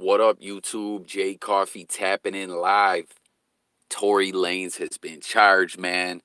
What up, YouTube? J Coffee tapping in live. Tory Lanez has been charged, man.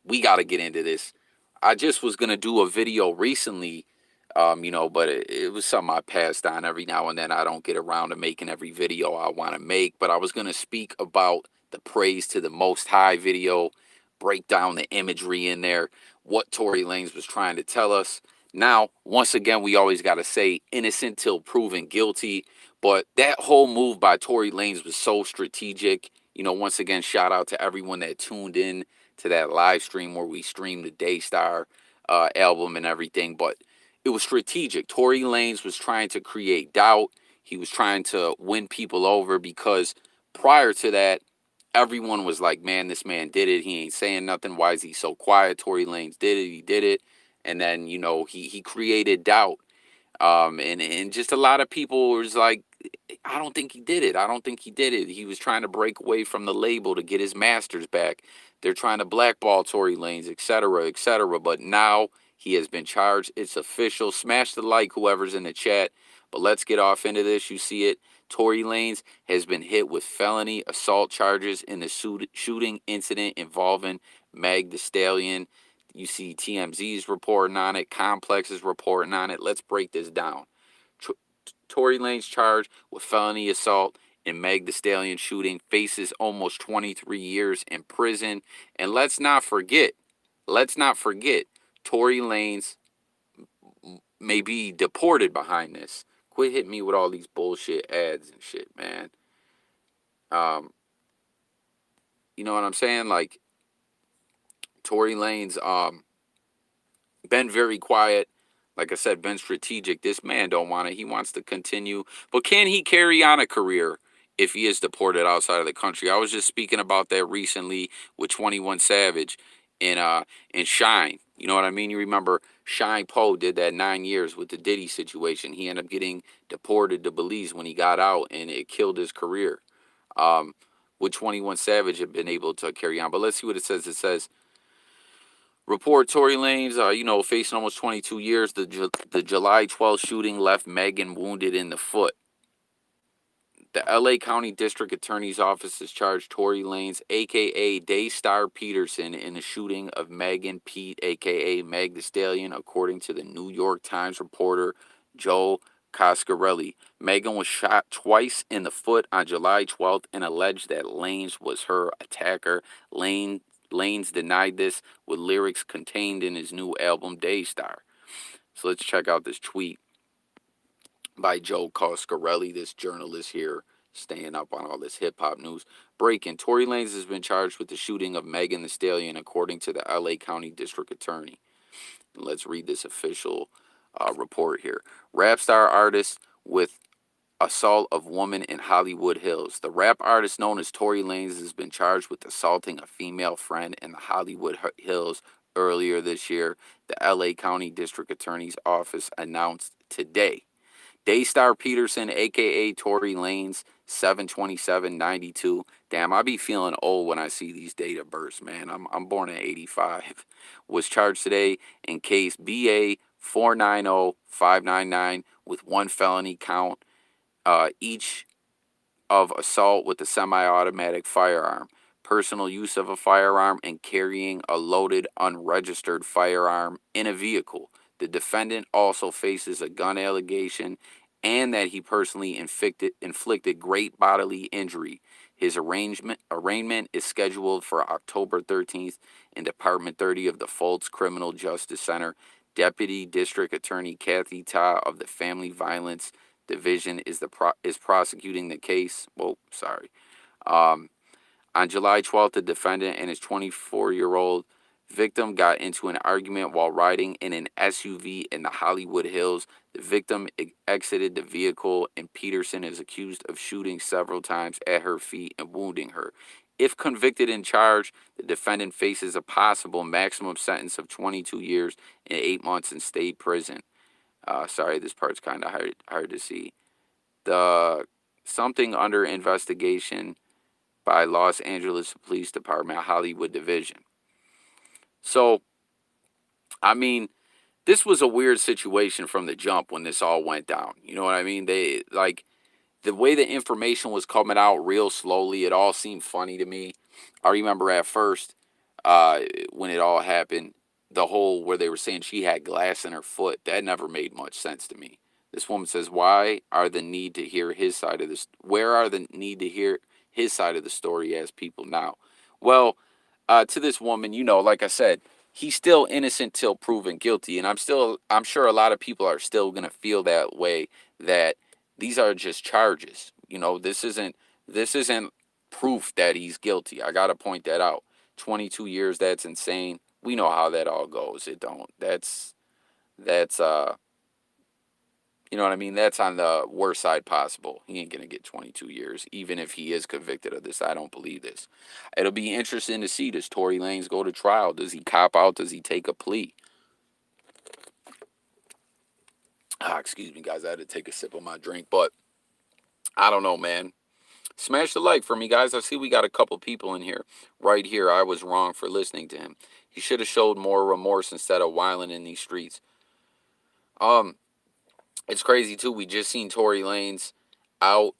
We got to get into this. I just was going to do a video recently, but it was something I passed on every now and then. I don't get around to making every video I want to make, but I was going to speak about the Praise to the Most High video, break down the imagery in there, what Tory Lanez was trying to tell us. Now, once again, we always got to say innocent till proven guilty. But that whole move by Tory Lanez was so strategic. Once again, shout out to everyone that tuned in to that live stream where we streamed the Daystar album and everything. But it was strategic. Tory Lanez was trying to create doubt. He was trying to win people over because prior to that, everyone was like, man, this man did it. He ain't saying nothing. Why is he so quiet? Tory Lanez did it. He did it. And then, he created doubt. And just a lot of people was like, I don't think he did it. I don't think he did it. He was trying to break away from the label to get his masters back. They're trying to blackball Tory Lanez, et cetera, et cetera. But now he has been charged. It's official. Smash the like, whoever's in the chat. But let's get off into this. You see it. Tory Lanez has been hit with felony assault charges in the shooting incident involving Meg the Stallion. You see TMZ's reporting on it. Complex is reporting on it. Let's break this down. Tory Lanez charged with felony assault in Meg the Stallion shooting, faces almost 23 years in prison. And let's not forget, Tory Lanez may be deported behind this. Quit hitting me with all these bullshit ads and shit, man. You know what I'm saying? Like, Tory Lanez been very quiet. Like I said, been strategic. This man don't want it. He wants to continue. But can he carry on a career if he is deported outside of the country? I was just speaking about that recently with 21 Savage in Shine. You know what I mean? You remember Shine Poe did that 9 years with the Diddy situation. He ended up getting deported to Belize when he got out, and it killed his career. With 21 Savage had been able to carry on. But let's see what it says. It says, report Tory Lanez, facing almost 22 years. The July 12th shooting left Megan wounded in the foot. The LA County District Attorney's Office has charged Tory Lanez, a.k.a. Daystar Peterson, in the shooting of Megan Pete, a.k.a. Meg the Stallion, according to the New York Times reporter Joe Coscarelli. Megan was shot twice in the foot on July 12th and alleged that Lanez was her attacker. Lanez denied this with lyrics contained in his new album Daystar. So let's check out this tweet by Joe Coscarelli, this journalist here, staying up on all this hip-hop news. Breaking. Tory Lanez has been charged with the shooting of Megan the Stallion, according to the LA County District Attorney. And let's read this official report here. Rap star artist with assault of woman in Hollywood Hills. The rap artist known as Tory Lanez has been charged with assaulting a female friend in the Hollywood Hills earlier this year, the LA County District Attorney's Office announced today. Daystar Peterson, a.k.a. Tory Lanez, 7/27/92. Damn, I be feeling old when I see these date of births, man. I'm born in 85. Was charged today in case BA 490599 with one felony count, each of assault with a semi-automatic firearm, personal use of a firearm, and carrying a loaded, unregistered firearm in a vehicle. The defendant also faces a gun allegation and that he personally inflicted great bodily injury. His arraignment is scheduled for October 13th in Department 30 of the Fultz Criminal Justice Center. Deputy District Attorney Kathy Ta of the Family Violence Division is prosecuting the case. On July 12th, the defendant and his 24-year-old victim got into an argument while riding in an SUV in the Hollywood Hills. The victim exited the vehicle, and Peterson is accused of shooting several times at her feet and wounding her. If convicted and charged, the defendant faces a possible maximum sentence of 22 years and 8 months in state prison. Sorry, this part's kind of hard to see. The something under investigation by Los Angeles Police Department, Hollywood Division. So, I mean, this was a weird situation from the jump when this all went down. You know what I mean? the way the information was coming out real slowly, it all seemed funny to me. I remember at first, uh, when it all happened, the whole where they were saying she had glass in her foot, that never made much sense to me. This woman says, "Why are the need to hear his side of this? Where are the need to hear his side of the story as people now?" Well, to this woman, like I said, he's still innocent till proven guilty, and I'm sure a lot of people are still gonna feel that way. That these are just charges. This isn't proof that he's guilty. I gotta point that out. 22 years, that's insane. We know how that all goes. It don't. That's you know what I mean? That's on the worst side possible. He ain't gonna get 22 years, even if he is convicted of this. I don't believe this. It'll be interesting to see, does Tory Lanez go to trial? Does he cop out? Does he take a plea? Excuse me, guys. I had to take a sip of my drink, but I don't know, man. Smash the like for me, guys. I see we got a couple people in here. Right here, I was wrong for listening to him. He should have showed more remorse instead of whiling in these streets. Um, it's crazy too. We just seen Tory Lanez out.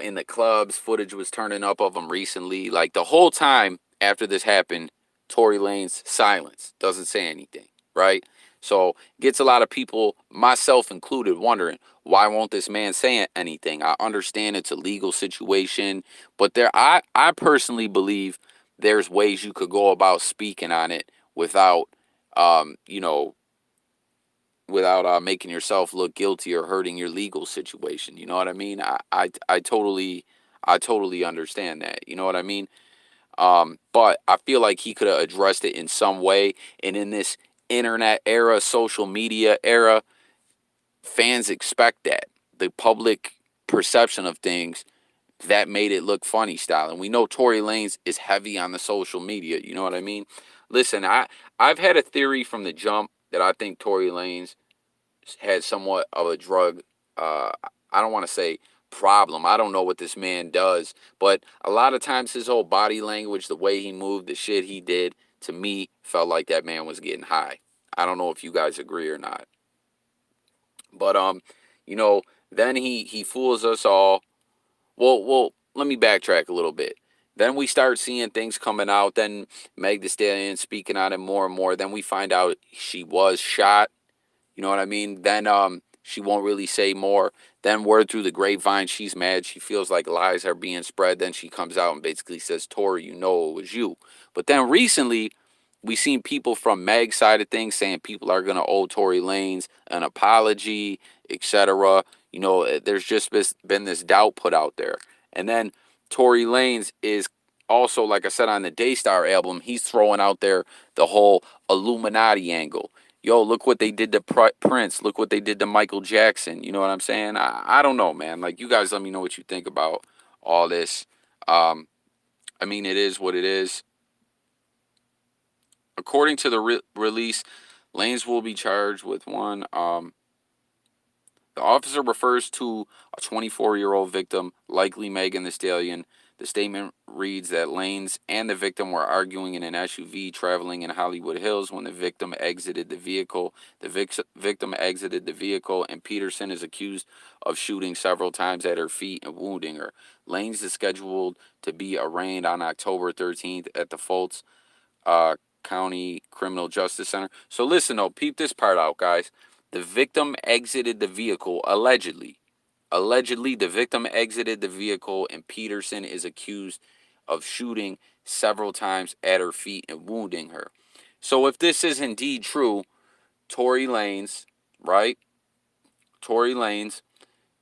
In the clubs. Footage was turning up of him recently. Like the whole time after this happened, Tory Lanez silence, doesn't say anything, right? So gets a lot of people, myself included, wondering why won't this man say anything? I understand it's a legal situation, but I personally believe there's ways you could go about speaking on it without, um, you know, without making yourself look guilty or hurting your legal situation. You know what I mean? I totally understand that. You know what I mean? But I feel like he could have addressed it in some way. And in this internet era, social media era, fans expect that. The public perception of things that made it look funny style. And we know Tory Lanez is heavy on the social media. You know what I mean? Listen, I've had a theory from the jump that I think Tory Lanez had somewhat of a drug, uh I don't want to say problem. I don't know what this man does, but a lot of times his whole body language, the way he moved, the shit he did, to me felt like that man was getting high. I don't know if you guys agree or not. But you know, then he fools us all. Well, let me backtrack a little bit. Then we start seeing things coming out. Then Meg Thee Stallion speaking on it more and more. Then we find out she was shot. You know what I mean? Then she won't really say more. Then word through the grapevine, she's mad. She feels like lies are being spread. Then she comes out and basically says, "Tory, you know it was you." But then recently, we seen people from Meg's side of things saying people are gonna owe Tory Lanez an apology, etc. There's just been this doubt put out there. And then Tory Lanez is also, like I said, on the Daystar album, he's throwing out there the whole Illuminati angle. Yo, look what they did to Prince. Look what they did to Michael Jackson. You know what I'm saying? I don't know, man. Like, you guys let me know what you think about all this. I mean, it is what it is. According to the release, Lanez will be charged with one. The officer refers to a 24-year-old victim, likely Megan Thee Stallion. The statement reads that Lanez and the victim were arguing in an SUV traveling in Hollywood Hills when the victim exited the vehicle. The victim exited the vehicle, and Peterson is accused of shooting several times at her feet and wounding her. Lanez is scheduled to be arraigned on October 13th at the Fultz uh, County Criminal Justice Center. So listen, though, peep this part out, guys. The victim exited the vehicle allegedly. Allegedly, the victim exited the vehicle, and Peterson is accused of shooting several times at her feet and wounding her. So if this is indeed true, Tory Lanez, right? Tory Lanez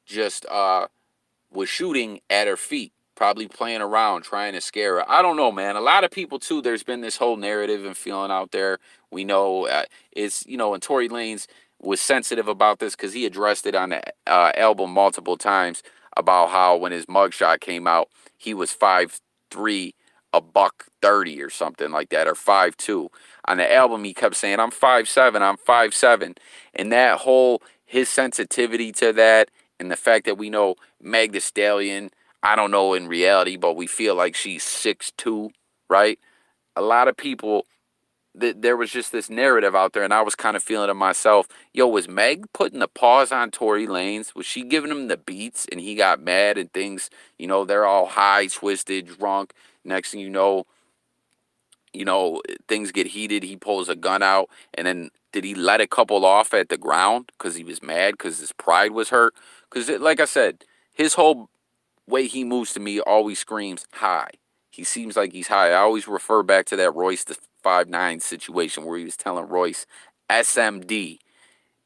just was shooting at her feet, probably playing around, trying to scare her. I don't know, man. A lot of people too. There's been this whole narrative and feeling out there. We know and Tory Lanez was sensitive about this because he addressed it on the album multiple times about how when his mugshot came out, he was 5'3", a buck 30 or something like that, or 5'2". On the album, he kept saying, "I'm 5'7", I'm 5'7", and that whole his sensitivity to that, and the fact that we know Meg Thee Stallion, I don't know in reality, but we feel like she's 6'2", right? A lot of people, there was just this narrative out there, and I was kind of feeling it myself. Yo, was Meg putting the pause on Tory Lanez? Was she giving him the beats, and he got mad and things? They're all high, twisted, drunk. Next thing you know, things get heated. He pulls a gun out, and then did he let a couple off at the ground because he was mad because his pride was hurt? Because, like I said, his whole way he moves to me always screams high. He seems like he's high. I always refer back to that Royce the 5'9" situation where he was telling Royce SMD.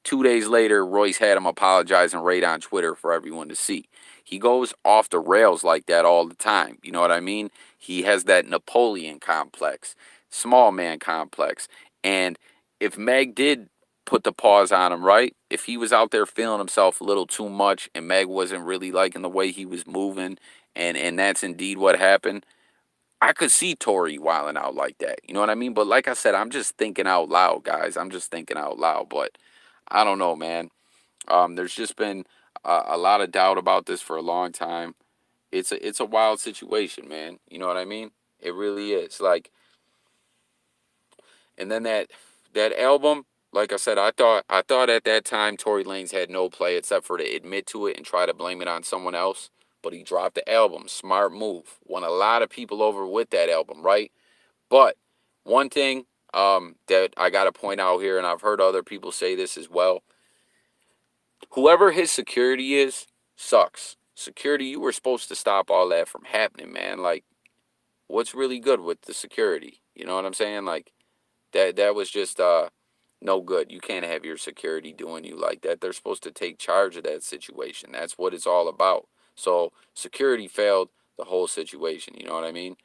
2 days later, Royce had him apologizing right on Twitter for everyone to see. He goes off the rails like that all the time. You know what I mean? He has that Napoleon complex, small man complex. And if Meg did put the pause on him, right? If he was out there feeling himself a little too much and Meg wasn't really liking the way he was moving, and that's indeed what happened, I could see Tory wilding out like that. You know what I mean? But like I said, I'm just thinking out loud, guys. I'm just thinking out loud. But I don't know, man. There's just been a lot of doubt about this for a long time. It's a wild situation, man. You know what I mean? It really is. Like, and then that album, like I said, I thought at that time Tory Lanez had no play except for to admit to it and try to blame it on someone else. But he dropped the album. Smart move. Won a lot of people over with that album, right? But one thing that I got to point out here, and I've heard other people say this as well, whoever his security is sucks. Security, you were supposed to stop all that from happening, man. Like, what's really good with the security? You know what I'm saying? Like, that was just no good. You can't have your security doing you like that. They're supposed to take charge of that situation. That's what it's all about. So security failed the whole situation. You know what I mean?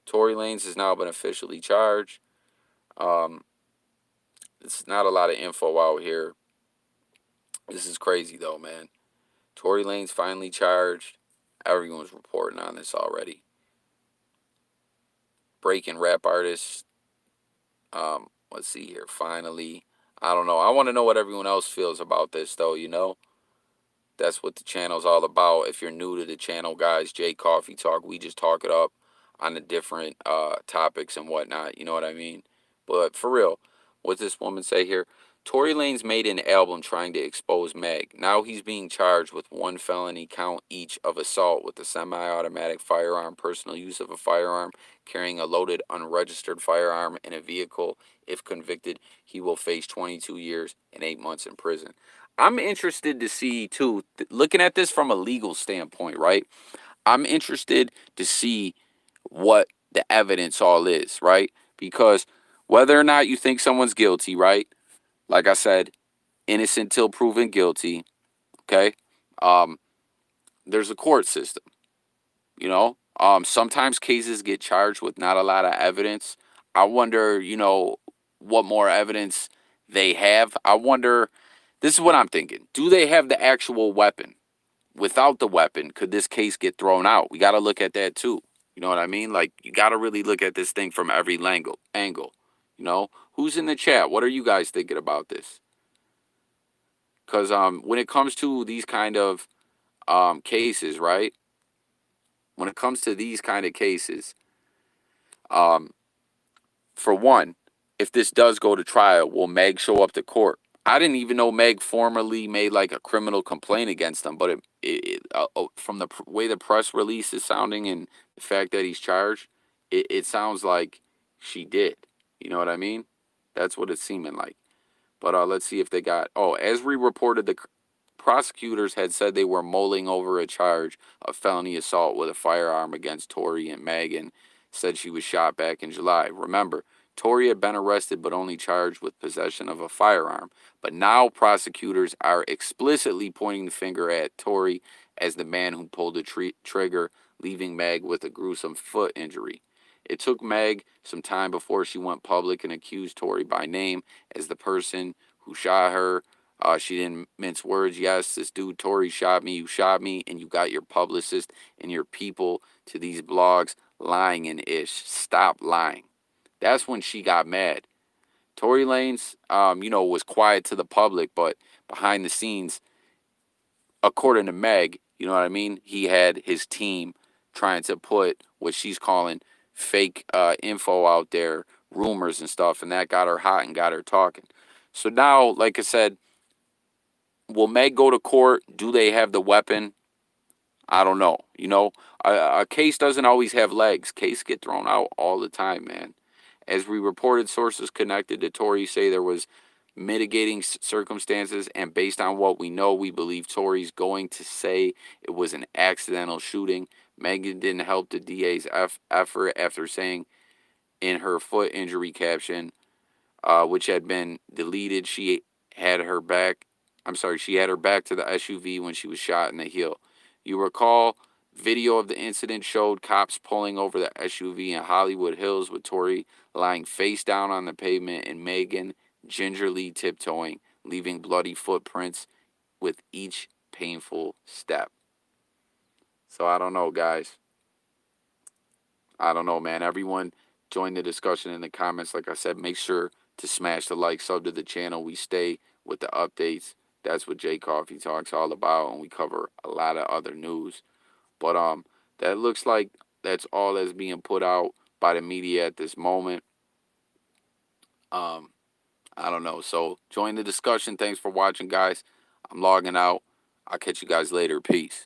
Tory Lanez has now been officially charged. Um, it's not a lot of info out here. This is crazy though, man. Tory Lanez finally charged. Everyone's reporting on this already. Breaking rap artists. Let's see here. Finally, I don't know. I want to know what everyone else feels about this, though. That's what the channel's all about. If you're new to the channel, guys, J Coffee Talk, we just talk it up on the different topics and whatnot. You know what I mean? But for real, what this woman say here? Tory Lanez made an album trying to expose Meg. Now he's being charged with one felony count each of assault with a semi-automatic firearm, personal use of a firearm, carrying a loaded unregistered firearm in a vehicle. If convicted, he will face 22 years and 8 months in prison. I'm interested to see, too, looking at this from a legal standpoint, right? I'm interested to see what the evidence all is, right? Because whether or not you think someone's guilty, right? Like I said, innocent till proven guilty, okay? Um, there's a court system, you know? Sometimes cases get charged with not a lot of evidence. I wonder, what more evidence they have. I wonder, this is what I'm thinking. Do they have the actual weapon? Without the weapon, could this case get thrown out? We got to look at that too. You know what I mean? Like, you got to really look at this thing from every angle. Who's in the chat? What are you guys thinking about this? Because when it comes to these kind of cases, right? When it comes to these kind of cases, um, for one, if this does go to trial, will Meg show up to court? I didn't even know Meg formally made like a criminal complaint against him, but from the way the press release is sounding and the fact that he's charged, it sounds like she did. You know what I mean? That's what it's seeming like. But let's see if they got. Oh, as we reported, the prosecutors had said they were mulling over a charge of felony assault with a firearm against Tory, and Megan said she was shot back in July. Remember, Tory had been arrested but only charged with possession of a firearm. But now prosecutors are explicitly pointing the finger at Tory as the man who pulled the trigger, leaving Meg with a gruesome foot injury. It took Meg some time before she went public and accused Tory by name as the person who shot her. She didn't mince words. Yes, this dude Tory shot me. You shot me, and you got your publicist and your people to these blogs lying and ish. Stop lying. That's when she got mad. Tory Lanez, was quiet to the public, but behind the scenes, according to Meg, you know what I mean? He had his team trying to put what she's calling fake info out there, rumors and stuff, and that got her hot and got her talking. So now, like I said, will Meg go to court? Do they have the weapon? I don't know. You know, a case doesn't always have legs. Cases get thrown out all the time, man. As we reported, sources connected to Tory say there was mitigating circumstances, and based on what we know, we believe Tory's going to say it was an accidental shooting. Megan didn't help the DA's effort after saying in her foot injury caption, which had been deleted, she had her back. I'm sorry, she had her back to the SUV when she was shot in the heel. You recall, video of the incident showed cops pulling over the SUV in Hollywood Hills with Tory lying face down on the pavement and Megan gingerly tiptoeing, leaving bloody footprints with each painful step. So I don't know, guys. I don't know, man. Everyone join the discussion in the comments. Like I said, make sure to smash the like, sub to the channel. We stay with the updates. That's what J Coffee Talks all about, and we cover a lot of other news. But that looks like that's all that's being put out by the media at this moment. I don't know. So join the discussion. Thanks for watching, guys. I'm logging out. I'll catch you guys later. Peace.